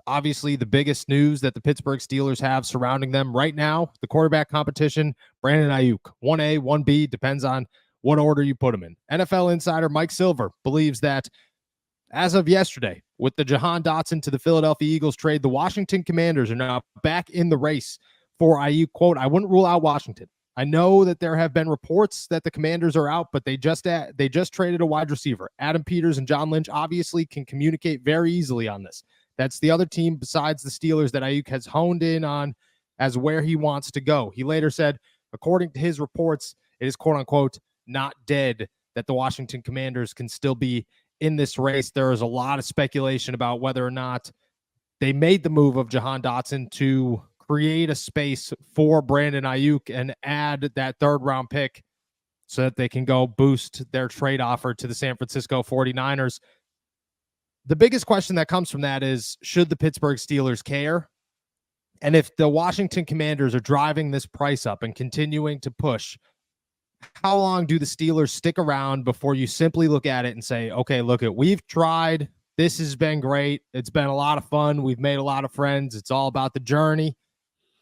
obviously the biggest news that the Pittsburgh Steelers have surrounding them right now, the quarterback competition, Brandon Aiyuk, 1A, 1B, depends on what order you put him in. NFL insider Mike Silver believes that as of yesterday, with the Jahan Dotson to the Philadelphia Eagles trade, the Washington Commanders are now back in the race for Aiyuk. Quote, I wouldn't rule out Washington. I know that there have been reports that the Commanders are out, but they just traded a wide receiver. Adam Peters and John Lynch obviously can communicate very easily on this. That's the other team besides the Steelers that Aiyuk has honed in on as where he wants to go. He later said, according to his reports, it is quote unquote not dead that the Washington Commanders can still be in this race. There is a lot of speculation about whether or not they made the move of Jahan Dotson to create a space for Brandon Aiyuk and add that third-round pick so that they can go boost their trade offer to the San Francisco 49ers. The biggest question that comes from that is, should the Pittsburgh Steelers care? And if the Washington Commanders are driving this price up and continuing to push, how long do the Steelers stick around before you simply look at it and say, okay, look, we've tried. This has been great. It's been a lot of fun. We've made a lot of friends. It's all about the journey.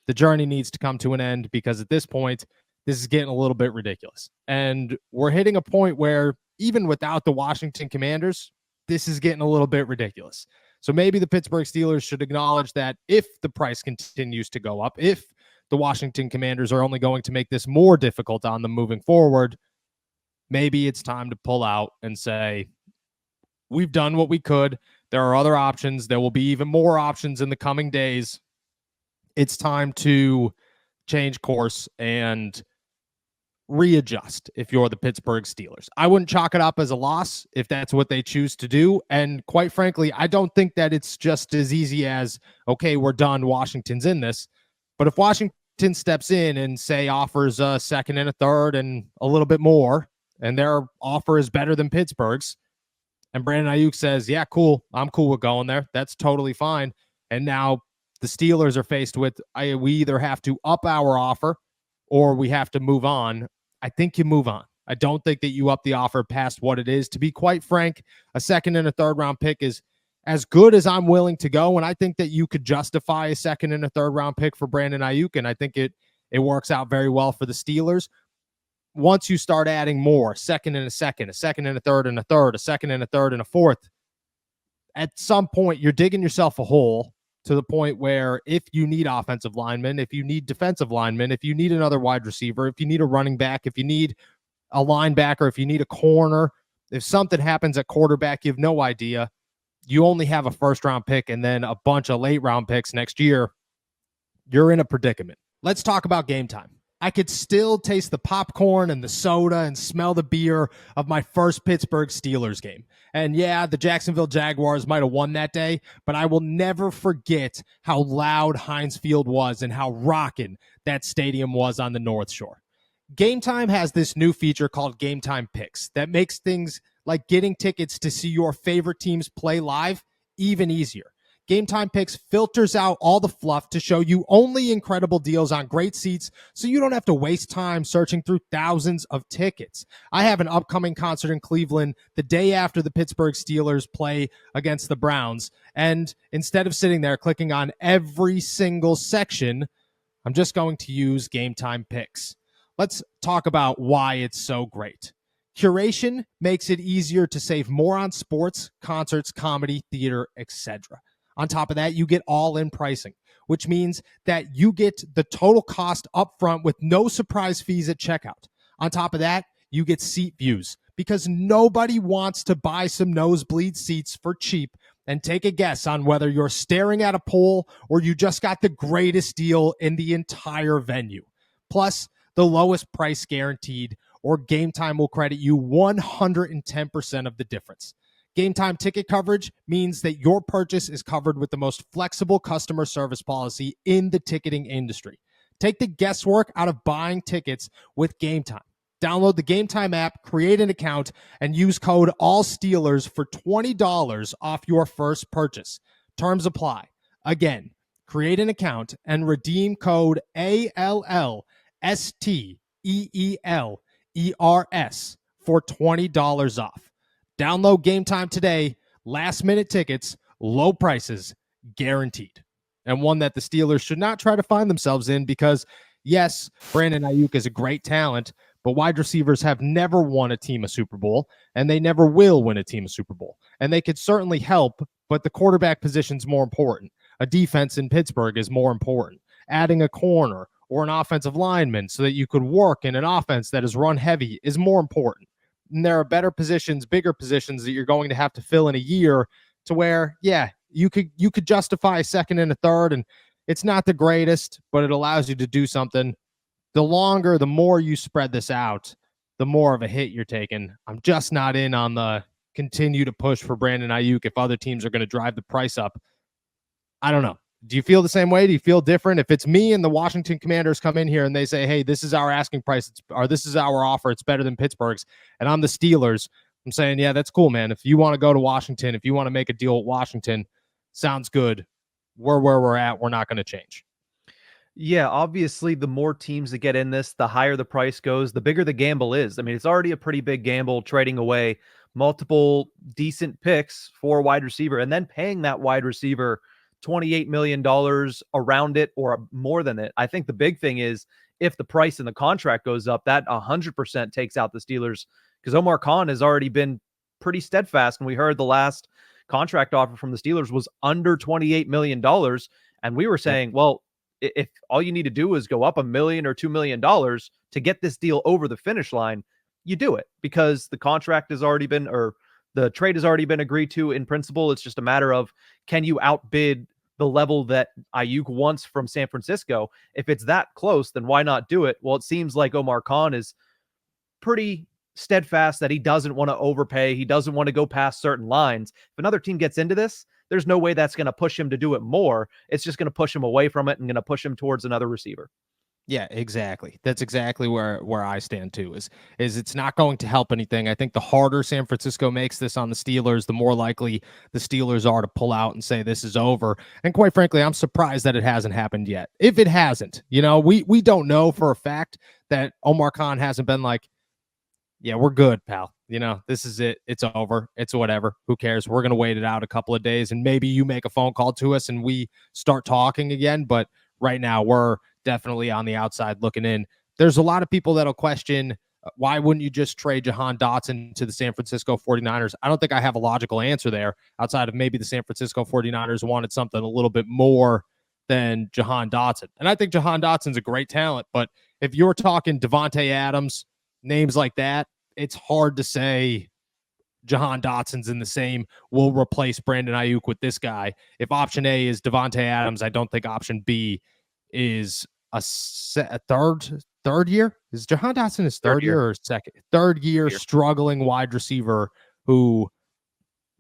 The journey needs to come to an end because at this point, this is getting a little bit ridiculous. And we're hitting a point where even without the Washington Commanders, this is getting a little bit ridiculous. So maybe the Pittsburgh Steelers should acknowledge that if the price continues to go up, if the Washington Commanders are only going to make this more difficult on them moving forward, maybe it's time to pull out and say, we've done what we could. There are other options. There will be even more options in the coming days. It's time to change course and readjust if you're the Pittsburgh Steelers. I wouldn't chalk it up as a loss if that's what they choose to do. And quite frankly, I don't think that it's just as easy as, okay, we're done. Washington's in this. But if Washington steps in and, say, offers a second and a third and a little bit more, and their offer is better than Pittsburgh's, and Brandon Aiyuk says, yeah, cool, I'm cool with going there, that's totally fine. And now the Steelers are faced with, we either have to up our offer or we have to move on. I think you move on. I don't think that you up the offer past what it is. To be quite frank, a second and a third round pick is as good as I'm willing to go. And I think that you could justify a second and a third round pick for Brandon Aiyuk. And I think it works out very well for the Steelers. Once you start adding more, second and a second and a third, a second and a third and a fourth, at some point you're digging yourself a hole to the point where if you need offensive linemen, if you need defensive linemen, if you need another wide receiver, if you need a running back, if you need a linebacker, if you need a corner, if something happens at quarterback, you have no idea. You only have a first-round pick and then a bunch of late-round picks next year. You're in a predicament. Let's talk about game time. I could still taste the popcorn and the soda and smell the beer of my first Pittsburgh Steelers game. And yeah, the Jacksonville Jaguars might have won that day, but I will never forget how loud Heinz Field was and how rocking that stadium was on the North Shore. Game Time has this new feature called Game Time Picks that makes things like getting tickets to see your favorite teams play live even easier. Game Time Picks filters out all the fluff to show you only incredible deals on great seats so you don't have to waste time searching through thousands of tickets. I have an upcoming concert in Cleveland the day after the Pittsburgh Steelers play against the Browns, and instead of sitting there clicking on every single section, I'm just going to use Game Time Picks. Let's talk about why it's so great. Curation makes it easier to save more on sports, concerts, comedy, theater, etc. On top of that, you get all-in pricing, which means that you get the total cost up front with no surprise fees at checkout. On top of that, you get seat views because nobody wants to buy some nosebleed seats for cheap and take a guess on whether you're staring at a pole or you just got the greatest deal in the entire venue. Plus, the lowest price guaranteed, or Game Time will credit you 110% of the difference. Game Time ticket coverage means that your purchase is covered with the most flexible customer service policy in the ticketing industry. Take the guesswork out of buying tickets with Game Time. Download the Game Time app, create an account, and use code ALLSTEELERS for $20 off your first purchase. Terms apply. Again, create an account and redeem code ALLSTEELERS for $20 off. Download Game Time today. Last minute tickets, low prices, guaranteed, and one that the Steelers should not try to find themselves in because, yes, Brandon Aiyuk is a great talent, but wide receivers have never won a team a Super Bowl, and they never will win a team a Super Bowl. And they could certainly help, but the quarterback position's more important. A defense in Pittsburgh is more important. Adding a corner or an offensive lineman so that you could work in an offense that is run heavy is more important. And there are better positions, bigger positions that you're going to have to fill in a year to where, yeah, you could justify a second and a third, and it's not the greatest, but it allows you to do something. The more you spread this out, the more of a hit you're taking. I'm just not in on the continue to push for Brandon Aiyuk if other teams are going to drive the price up. I don't know. Do you feel the same way? Do you feel different? If it's me and the Washington Commanders come in here and they say, hey, this is our asking price, or this is our offer, it's better than Pittsburgh's, and I'm the Steelers, I'm saying, yeah, that's cool, man. If you want to go to Washington, if you want to make a deal with Washington, sounds good. We're where we're at. We're not going to change. Yeah, obviously, the more teams that get in this, the higher the price goes, the bigger the gamble is. I mean, it's already a pretty big gamble trading away multiple decent picks for a wide receiver and then paying that wide receiver $28 million around it or more than it. I think the big thing is if the price in the contract goes up, that 100% takes out the Steelers because Omar Khan has already been pretty steadfast. And we heard the last contract offer from the Steelers was under $28 million. And we were saying, well, if all you need to do is go up $1 million or $2 million to get this deal over the finish line, you do it because the contract has already been, or the trade has already been agreed to in principle. It's just a matter of, can you outbid the level that Aiyuk wants from San Francisco? If it's that close, then why not do it? Well, it seems like Omar Khan is pretty steadfast that he doesn't want to overpay. He doesn't want to go past certain lines. If another team gets into this, there's no way that's going to push him to do it more. It's just going to push him away from it and going to push him towards another receiver. Yeah, exactly. That's exactly where I stand too. Is it's not going to help anything. I think the harder San Francisco makes this on the Steelers, the more likely the Steelers are to pull out and say this is over. And quite frankly, I'm surprised that it hasn't happened yet. If it hasn't, we don't know for a fact that Omar Khan hasn't been like, yeah, we're good, pal. This is it. It's over. It's whatever. Who cares? We're going to wait it out a couple of days and maybe you make a phone call to us and we start talking again. But right now we're definitely on the outside looking in. There's a lot of people that'll question, why wouldn't you just trade Jahan Dotson to the San Francisco 49ers? I don't think I have a logical answer there outside of maybe the San Francisco 49ers wanted something a little bit more than Jahan Dotson. And I think Jahan Dotson's a great talent, but if you're talking Devontae Adams, names like that, it's hard to say Jahan Dotson's in the same, we'll replace Brandon Aiyuk with this guy. If option A is Devontae Adams, I don't think option B is a third year. Is Jahan Dotson his third year or second? Third year struggling wide receiver who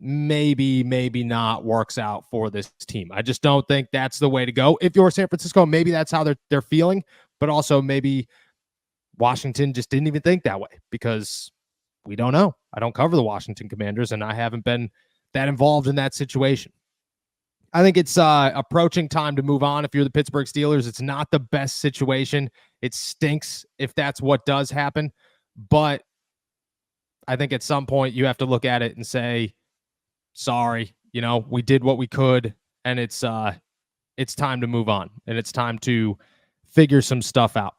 maybe not works out for this team. I just don't think that's the way to go. If you're San Francisco, maybe that's how they're feeling, but also maybe Washington just didn't even think that way because we don't know. I don't cover the Washington Commanders, and I haven't been that involved in that situation. I think it's approaching time to move on. If you're the Pittsburgh Steelers, it's not the best situation. It stinks if that's what does happen. But I think at some point you have to look at it and say, sorry, we did what we could, and it's time to move on, and it's time to figure some stuff out.